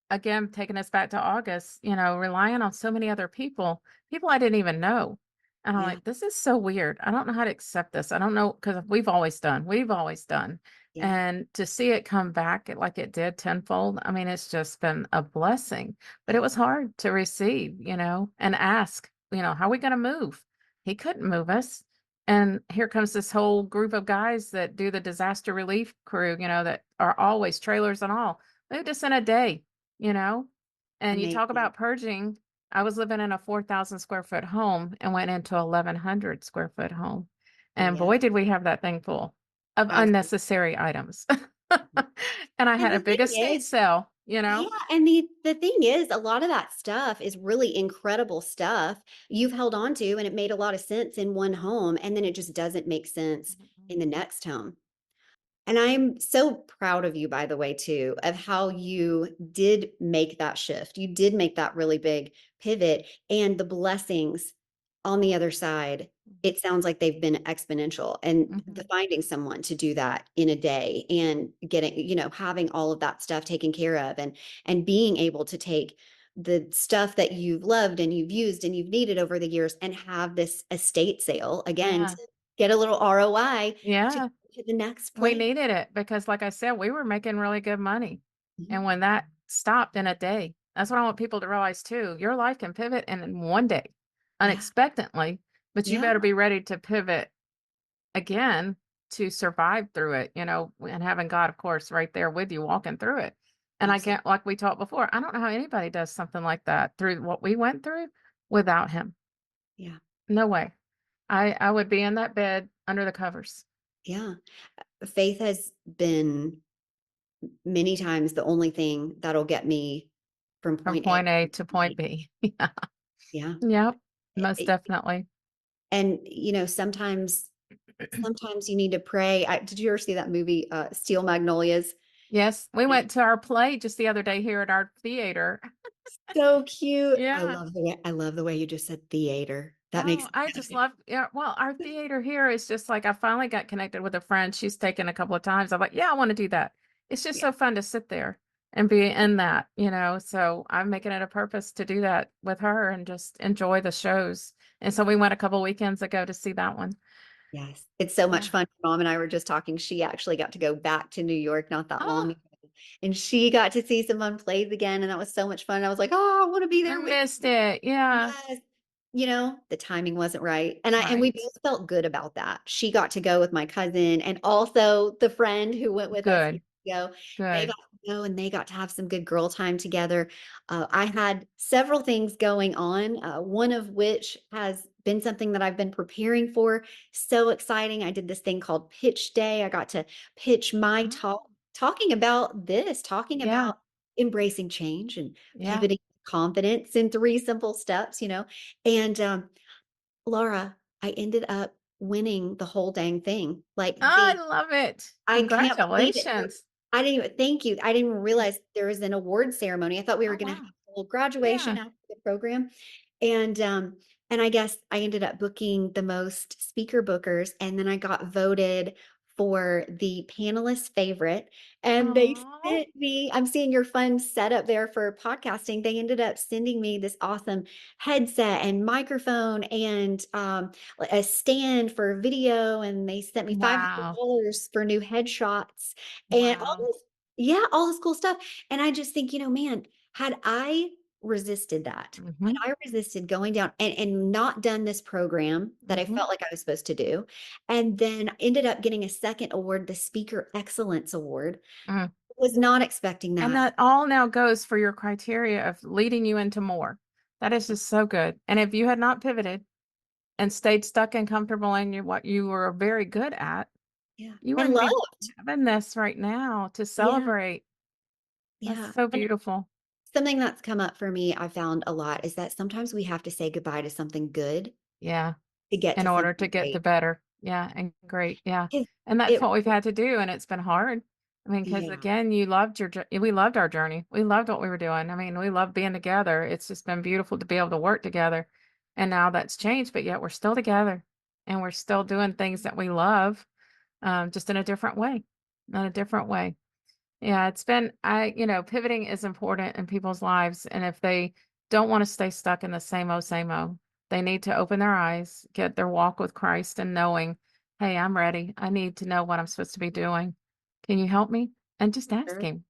again taking us back to August, relying on so many other people I didn't even know. And I'm Yeah. like, this is so weird. I don't know how to accept this. I don't know because we've always done. Yeah. And to see it come back like it did tenfold, I mean, it's just been a blessing. But it Yeah. was hard to receive, and ask, how are we going to move? He couldn't move us. And here comes this whole group of guys that do the disaster relief crew, that are always trailers and all. Moved us in a day, you know? And you talk Amazing. about purging. I was living in a 4,000 square foot home and went into a 1,100 square foot home. And Yeah. boy, did we have that thing full of Absolutely. unnecessary items. And I And had a the big thing estate is, sale, yeah, and the thing is, a lot of that stuff is really incredible stuff you've held on to, and it made a lot of sense in one home, and then it just doesn't make sense in the next home. And I'm so proud of you, by the way, too, of how you did make that shift. You did make that really big pivot, and the blessings on the other side, it sounds like they've been exponential. And the Mhm. finding someone to do that in a day and getting, having all of that stuff taken care of and being able to take the stuff that you've loved and you've used and you've needed over the years and have this estate sale again Yeah. to get a little ROI to Yeah. to the next We place. needed it because, like I said, we were making really good money. Mhm. And when that stopped in a day, that's what I want people to realize too. Your life can pivot in one day, Yeah. unexpectedly, but you Yeah. better be ready to pivot again to survive through it, and having God, of course, right there with you walking through it. And I Absolutely. can't, like we talked before, I don't know how anybody does something like that through what we went through without him. Yeah. No way. I would be in that bed under the covers Yeah. Faith has been many times the only thing that'll get me from from point A to point A to point point B. B. Yeah. Yeah. Yep. Eh, Most eh, definitely. And sometimes you need to pray. Did you ever see that movie, Steel Magnolias? Yes, we went to our play just the other day here at our theater. So cute. Yeah. I love the way you just said theater. That makes Oh, I just love, yeah. Well, our theater here is just like I finally got connected with a friend. She's taken a couple of times. I'm like, yeah, I want to do that. It's just yeah. so fun to sit there and be in that. So I'm making it a purpose to do that with her and just enjoy the shows. And so we went a couple weekends ago to see that one. Yes. It's so much Yeah. fun. Mom and I were just talking. She actually got to go back to New York not that long Oh, ago. And she got to see some plays again. And that was so much fun. I was like, oh, I want to be I there with missed it. you. Yeah. Yes. The timing wasn't right. And we Right. both felt good about that. She got to go with my cousin and also the friend who went with us Good. years ago. They got Good. to go and they got to have some good girl time together. I had several things going on, one of which has been something that I've been preparing for. So exciting. I did this thing called Pitch Day. I got to pitch my Oh, talk, talking about this, talking yeah. about embracing change and Yeah. pivoting confidence in three simple steps, and Laura, I ended up winning the whole dang thing. Oh, I love it. I can't believe it. Congratulations. I didn't even thank you. I didn't even realize there was an award ceremony. I thought we were Oh, going to have wow. a little graduation Yeah. after the program. And and I guess I ended up booking the most speaker bookers and then I got voted for the panelist favorite and they Oh, sent me, I'm seeing your fun setup there for podcasting. They ended up sending me this awesome headset and microphone and a stand for video and they sent me wow. $500 for new headshots and all Wow. this, yeah, all this cool stuff. And I just think, man, had I resisted that, had Mhm. I resisted going down and not done this program that I Mhm. felt like I was supposed to do, and then ended up getting a second award, the Speaker Excellence Award, Mm. was not expecting And that. that all now goes for your criteria of leading you into more. That is just so good. And if you had not pivoted and stayed stuck and comfortable in what you were very good at, Yeah. you And wouldn't be loved. having this right now to Yeah. celebrate. That's Yeah. so And beautiful. something that's come up for me, I found a lot is that sometimes we have to say goodbye to something good Yeah. to get In to order to something get the great. better. Yeah, and great, yeah. 'Cause And that's it, what we've had to do, and it's been hard. I mean, because yeah. again, you loved we loved our journey. We loved what we were doing. I mean, we loved being together. It's just been beautiful to be able to work together. And now that's changed, but yet we're still together and we're still doing things that we love, just in a different way. In a different way. Yeah, it's been pivoting is important in people's lives. And if they don't want to stay stuck in the same old, They need to open their eyes, get their walk with Christ and knowing, "Hey, I'm ready. I need to know what I'm supposed to be doing. Can you help me?" And just ask Sure. him.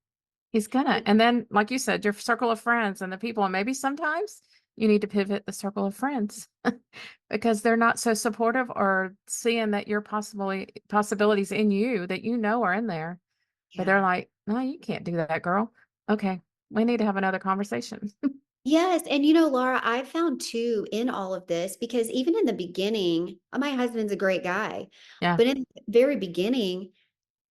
He's gonna. And then, like you said, your circle of friends and the people, and maybe sometimes you need to pivot the circle of friends because they're not so supportive or seeing that your possibilities in you that you know are in there. But they're Yeah. like, "No, you can't do that, girl. Okay, we need to have another conversation." Yes, and Laura, I found too in all of this, because even in the beginning, my husband's a great guy, Yeah, but in the very beginning,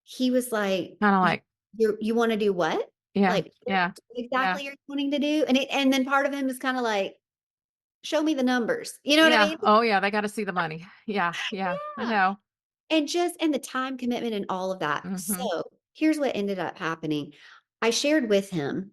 he was like, kinda "You like, you want to do what? yeah, Like, what yeah, yeah, exactly you're wanting to do?" And then part of him is kind of like, "Show me the numbers." You know what I yeah. mean? Oh, yeah, they gotta see the money. Yeah, yeah, I Yeah. know. And the time commitment and all of that. Mhm, So here's what ended up happening. I shared with him,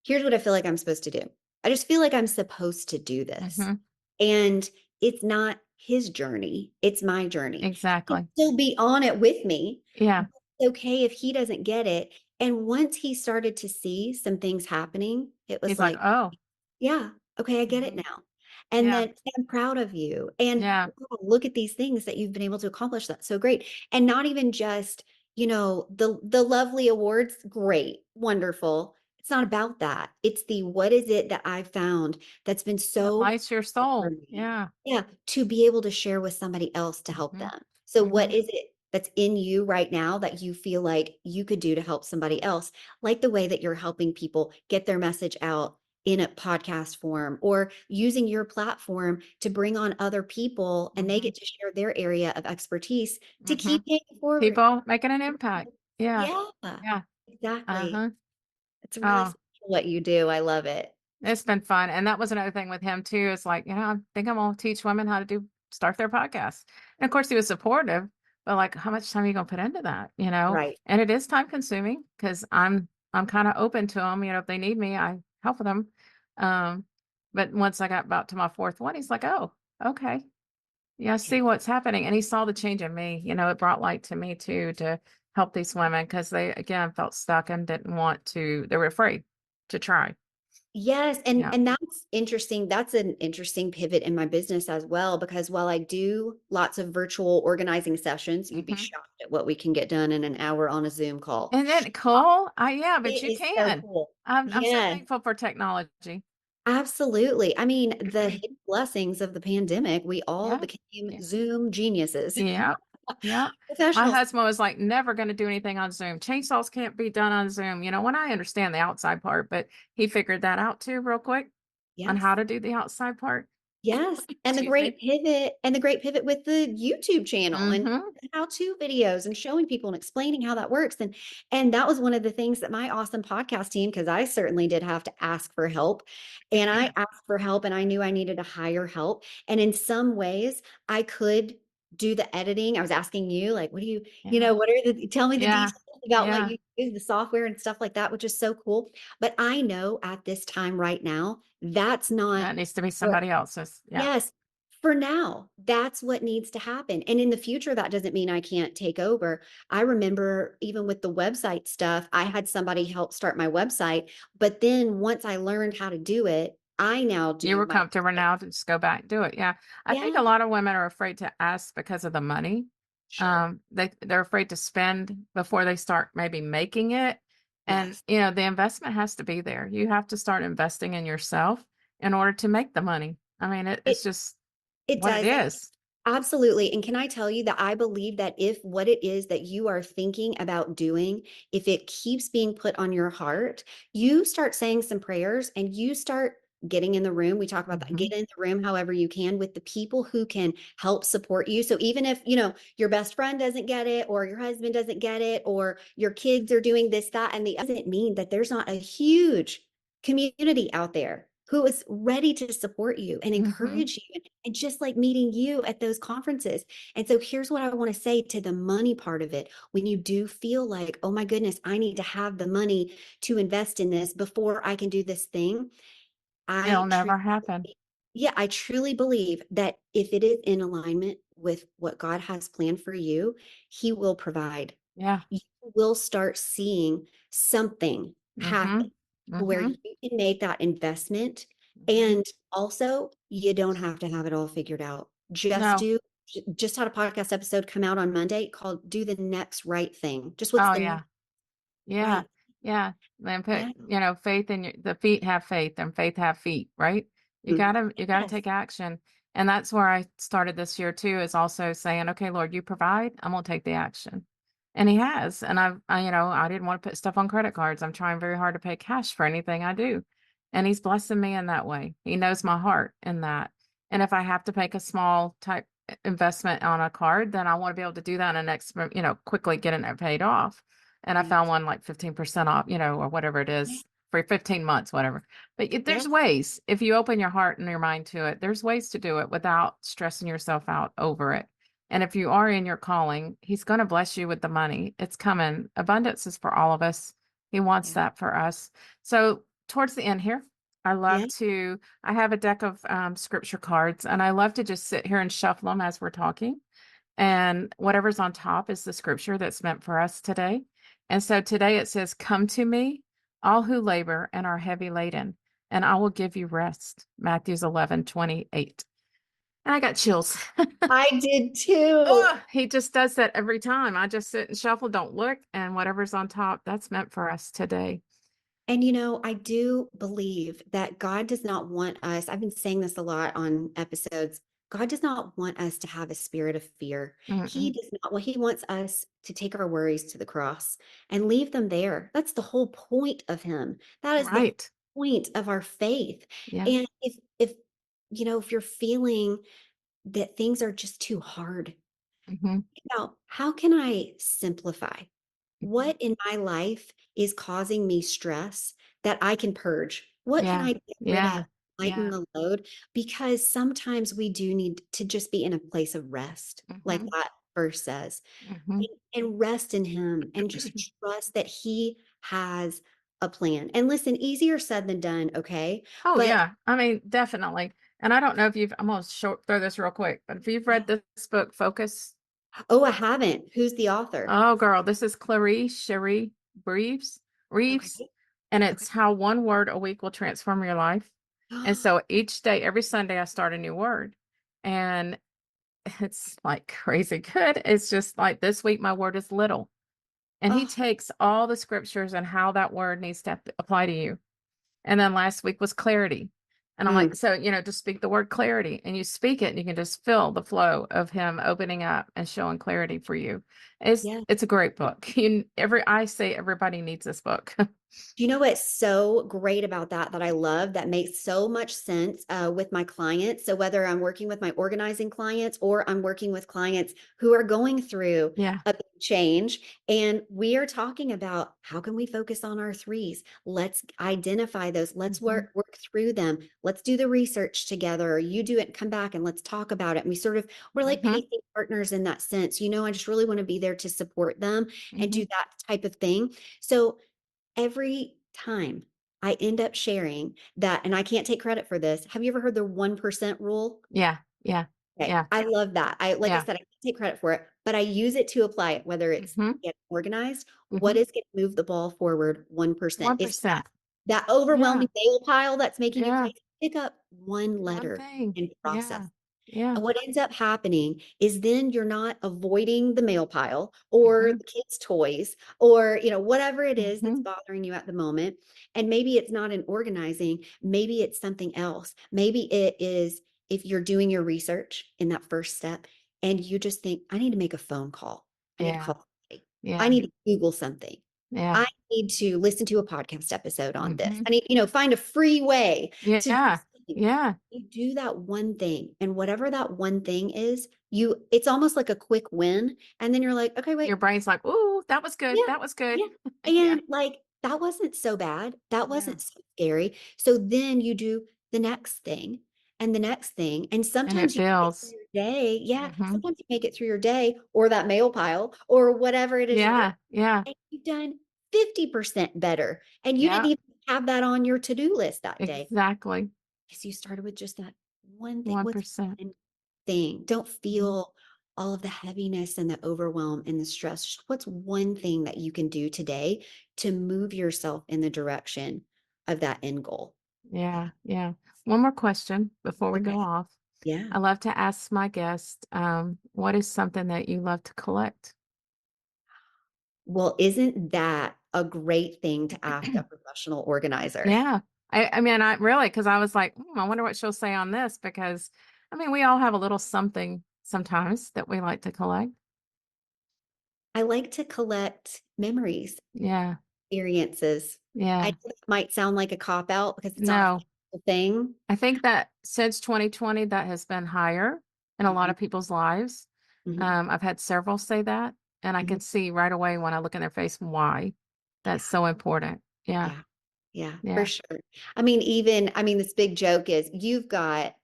here's what I feel like I'm supposed to do. I just feel like I'm supposed to do this. mhm. And it's not his journey, it's my journey. He'll Exactly. still be on it with me. Yeah. But it's okay if he doesn't get it. And once he started to see some things happening, it was He's like, like, "Oh." yeah. Okay, I get it Mhm. now. And Yeah, then I'm proud of you. And yeah. wow, look at these things that you've been able to accomplish. That's so great. And not even just, the lovely awards, great, wonderful. It's not about that. It's the what is it that I found that's been That so lights your for soul. me. Yeah. Yeah, to be able to share with somebody else to help Mhm, them. So what mhm, is it that's in you right now that you feel like you could do to help somebody else? Like the way that you're helping people get their message out in a podcast form, or using your platform to bring on other people and they mhm, get to share their area of expertise to keep mhm. paying forward. People making an impact. Yeah, Yeah, yeah. exactly. Uh-huh. It's really Oh, special what you do. I love it. it's been fun, and that was another thing with him too, it's like, I think I'm gonna teach women how to start their podcast. And of course, he was supportive, but, like, how much time are you gonna put into that, you know? Right. And it is time consuming because I'm kinda open to them. If they need me, I help them. Um, but once I got about to my 4th one, he's like, "Oh, okay. Yeah, I see what's happening." And he saw the change in me, it brought light to me too to help these women because they, again, felt stuck and didn't want to they were afraid to try. Yes, and Yeah. and that's interesting. That's an interesting pivot in my business as well, because while I do lots of virtual organizing sessions, you'd be Mhm. shocked at what we can get done in an hour on a Zoom call. Isn't that cool? Yeah, but It you is so can. cool. I'm so Yes, thankful for technology. absolutely. I mean, the hidden blessings of the pandemic, we all Yeah. became Yeah. Zoom geniuses, Yeah. Yeah. My professionals. husband was like, never gonna do anything on Zoom. Chainsaws can't be done on Zoom, when I understand the outside part, but he figured that out too real quick on how Yes. to do the outside part. Yes, Excuse me. and the great pivot with the YouTube channel and Mhm. how-to videos and showing people and explaining how that works, and that was one of the things that my awesome podcast team, because I certainly did have to ask for help, and I asked for help, and I knew I needed to hire help, and in some ways, I could do the editing. I was asking you, like, what do Yeah. what are the tell me the Yeah. details about what Yeah. you use, the software and stuff like that, which is so cool, but I know at this time right now, that's not That needs to be where somebody else's. Yeah. yes, for now, that's what needs to happen, and in the future, that doesn't mean I can't take over. I remember even with the website stuff, I had somebody help start my website, but then once I learned how to do it, I now You do were my comfortable website. now to just go back and do it. Yeah. I think Yeah, a lot of women are afraid to ask because of the money. sure. They're afraid to spend before they start maybe making it. And, Yes. the investment has to be there. You have to start investing in yourself in order to make the money. I mean, it's It just it what it does, and is. absolutely, and can I tell you that I believe that if what it is that you are thinking about doing, if it keeps being put on your heart, you start saying some prayers and you start getting in the room. We talk about that. Mhm. Get in the room however you can with the people who can help support you. So even if, your best friend doesn't get it, or your husband doesn't get it, or your kids are doing this, that, and the doesn't mean that there's not a huge community out there who is ready to support you and Mhm. encourage you, and just like meeting you at those conferences. And so here's what I want to say to the money part of it. When you do feel like, oh my goodness, I need to have the money to invest in this before I can do this thing, It'll I truly never happen. yeah, I truly believe that if it is in alignment with what God has planned for you, He will provide. Yeah. You will start seeing something happen Mhm. to where Mhm. you can make that investment And also, you don't have to have it all figured out. No. Just had a podcast episode come out on Monday called Do the Next Right Thing. Just what's Oh, the yeah. next Yeah. right? Yeah. And put, Yeah. faith in the feet have faith and faith have feet, right? You gotta Yes. take action. And that's where I started this year too, is also saying, okay, Lord, you provide, I'm gonna take the action. And he has. And I didn't want to put stuff on credit cards. I'm trying very hard to pay cash for anything I do. And he's blessing me in that way. He knows my heart in that. And if I have to make a small type investment on a card, then I want to be able to do that in the next, quickly getting it paid off. And I found Yes. one like 15% off, or whatever it Yeah. is for 15 months, whatever. But Yeah. there's ways, if you open your heart and your mind to it, there's ways to do it without stressing yourself out over it. And if you are in your calling, he's going to bless you with the money. It's coming. Abundance is for all of us. He wants Yeah. that for us. So towards the end here, Yeah. I have a deck of scripture cards, and I love to just sit here and shuffle them as we're talking. And whatever's on top is the scripture that's meant for us today. And so today it says, come to me, all who labor and are heavy laden, and I will give you rest. Matthews 11:28. And I got chills. I did too. Oh, he just does that every time. I just sit and shuffle, don't look, and whatever's on top, that's meant for us today. And I do believe that God does not want us, I've been saying this a lot on episodes. God does not want us to have a spirit of fear. He Mm-mm. does not, well, he wants us to take our worries to the cross and leave them there. That's the whole point of him. That is the whole Right. point of our faith. Yeah. And if you're feeling that things are just too hard, Hmm. how can I simplify? Hmm. What in my life is causing me stress that I can purge? What can Yeah. I get rid of? Yeah. Lighten Yeah. the load? Because sometimes we do need to just be in a place of rest, like Hmm. that verse says, Hmm. and rest in Him and just trust that He has a plan. And listen, easier said than done, okay? Oh, But yeah. I mean, definitely. And I don't know if I'm going to throw this real quick, but if you've read this book, Focus. oh, I haven't. Who's the author? Oh, girl, this is Clarice Sherry Reeves, Reeves, Okay. and Okay. it's how one word a week will transform your life. And so each day, every Sunday, I start a new word. And it's like crazy good. It's just like this week, my word is little. And he Oh, takes all the scriptures and how that word needs to apply to you. And then last week was clarity. And I'm like, mm, so, just speak the word clarity, and you speak it and you can just feel the flow of him opening up and showing clarity for you. It's, yeah. it's a great book. I say everybody needs this book. Do you know what's so great about that I love that makes so much sense with my clients? So whether I'm working with my organizing clients or I'm working with clients who are going through Yeah. a big change, and we are talking about how can we focus on our threes? Let's identify those. Let's Hmm. work through them. Let's do the research together. Or you do it and come back and let's talk about it. And we're like Hmm. pacing partners in that sense. I just really want to be there to support them and Hmm. do that type of thing. So every time I end up sharing that, and I can't take credit for this. Have you ever heard the 1% rule? Yeah. Yeah. Okay, Yeah. I love that. Like I Yeah. said, I can't take credit for it, but I use it to apply it, whether it's Hmm. get organized. What Hmm. is going to move the ball forward 1%? It's 1%. that Yeah. overwhelming mail pile that's making you Yeah. crazy. Pick up one One letter thing. and process. Yeah. Yeah. And what ends up happening is then you're not avoiding the mail pile or Hmm. the kids' toys or, whatever it is that's Hmm. bothering you at the moment. And maybe it's not in organizing, maybe it's something else. Maybe it is if you're doing your research in that first step and you just think, I need to make a phone call. I need to Yeah. call somebody. I Yeah. need to Google something. Yeah. I need to listen to a podcast episode on this. Hmm. I need, find a free way to do Yeah. something. Yeah. You do that one thing, and whatever that one thing is, it's almost like a quick win. And then you're like, okay, Your wait, brain's like, "Ooh, that was good. yeah, That was good." yeah. Yeah. And like that wasn't so bad. That Yeah. wasn't so scary. So then you do the next thing and the next thing. And And sometimes it you make it through builds. your day. Yeah. Mhm. Sometimes you make it through your day or that mail pile or whatever it is you're working Yeah. Yeah. on, and you've done 50% better. And you didn't Yeah. even have that on your to-do list that day. Exactly. Because you started with just that one thing. What's 1%. one thing? Don't Mhm. feel all of the heaviness and the overwhelm and the stress. Just what's one thing that you can do today to move yourself in the direction of that end goal? Yeah. Yeah. one more question before we Okay. go off. Yeah. I love to ask my guests, what is something that you love to collect? Well, isn't that a great thing to ask a professional organizer? Yeah. I mean, I really, because I was like, I wonder what she'll say on this because, I mean, we all have a little something sometimes that we like to collect. I like to collect memories, Yeah. experiences. I Yeah. know that might sound like a cop out because it's not a No, physical thing. I think that since 2020, that has been higher in a lot Mhm, of people's lives. mhm, I've had several say that, and I mhm. can see right away when I look in their face why that's Yeah, so important. Yeah. yeah, yeah, for Yeah. sure. I mean, this big joke is you've got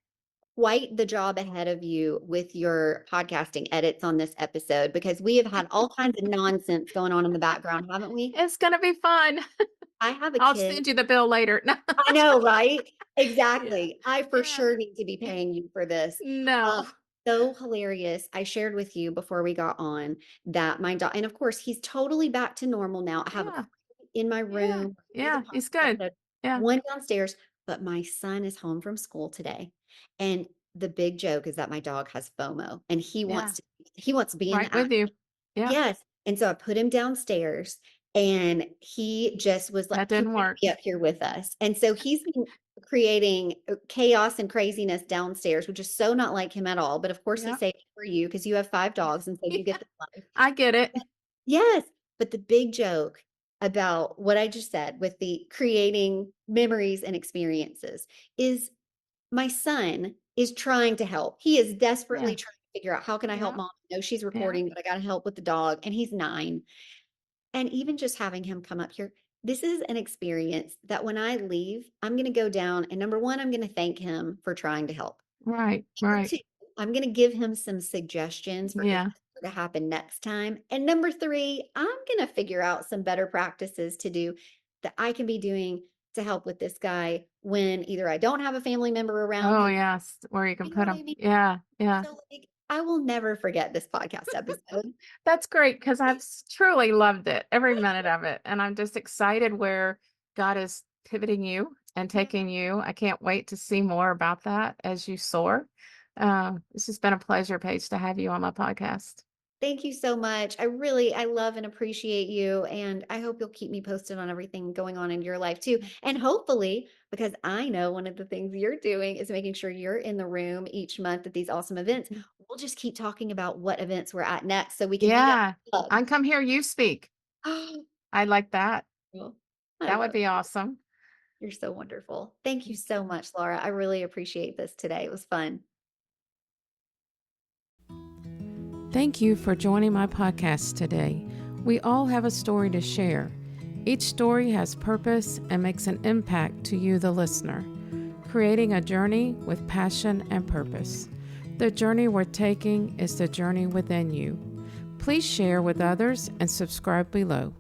quite the job ahead of you with your podcasting edits on this episode because we have had all kinds of nonsense going on in the background, haven't we? It's gonna be fun. I have a I'll kid. send you the bill later. No. I know, right? Yeah. Exactly. I for Yeah. sure need to be paying you for this. No. Um, so hilarious. I shared with you before we got on that my dog, and of course, he's totally back to normal now. I have a Yeah. crate in my Yeah. room, do the Yeah. He's podcast good. episode, Yeah. one downstairs, but my son is home from school today. And the big joke is that my dog has FOMO and Yeah. he wants to be in Right the with action. you. Yeah. Yes, and so I put him downstairs, and he just was like That he didn't wanted to work. be up here with us, and so he's been creating, chaos and craziness downstairs, which is so not like him at all, but of course he Yeah. saved it for you because you have 5 dogs, and so you Yeah. get the life. I get it. Yes, but the big joke about what I just said with the creating memories and experiences is my son is trying to help. He is desperately Yeah. trying to figure out, "How can I help Yeah. mom? I know she's Yeah. recording, but I gotta help with the dog," and he's 9. And even just having him come up here, this is an experience that when I leave, I'm gonna go down and number 1, I'm gonna thank him for trying to help. Right. Number Right. 2, I'm gonna give him some suggestions for if Yeah. this were to happen next time. And number 3, I'm gonna figure out some better practices to do that I can be doing to help with this guy when either I don't have a family member around Oh, who, yes. Where you can you know put what I them. mean? Yeah. Yeah. So, like, I will never forget this podcast episode. That's great because I've truly loved it, every minute of it. And I'm just excited where God is pivoting you and Yeah. taking you. I can't wait to see more about that as you soar. This has been a pleasure, Paige, to have you on my podcast. Thank you so much. I love and appreciate you. And I hope you'll keep me posted on everything going on in your life too. And hopefully, because I know one of the things you're doing is making sure you're in the room each month at these awesome events, Mhm. we'll just keep talking about what events we're at next so we can hang out Yeah. in the club. I can come hear you speak. I like that. Well, I That would love be you. awesome. You're so wonderful. Thank you so much, Laura. I really appreciate this today. It was fun. Thank you for joining my podcast today. We all have a story to share. Each story has purpose and makes an impact to you, the listener, creating a journey with passion and purpose. The journey we're taking is the journey within you. Please share with others and subscribe below.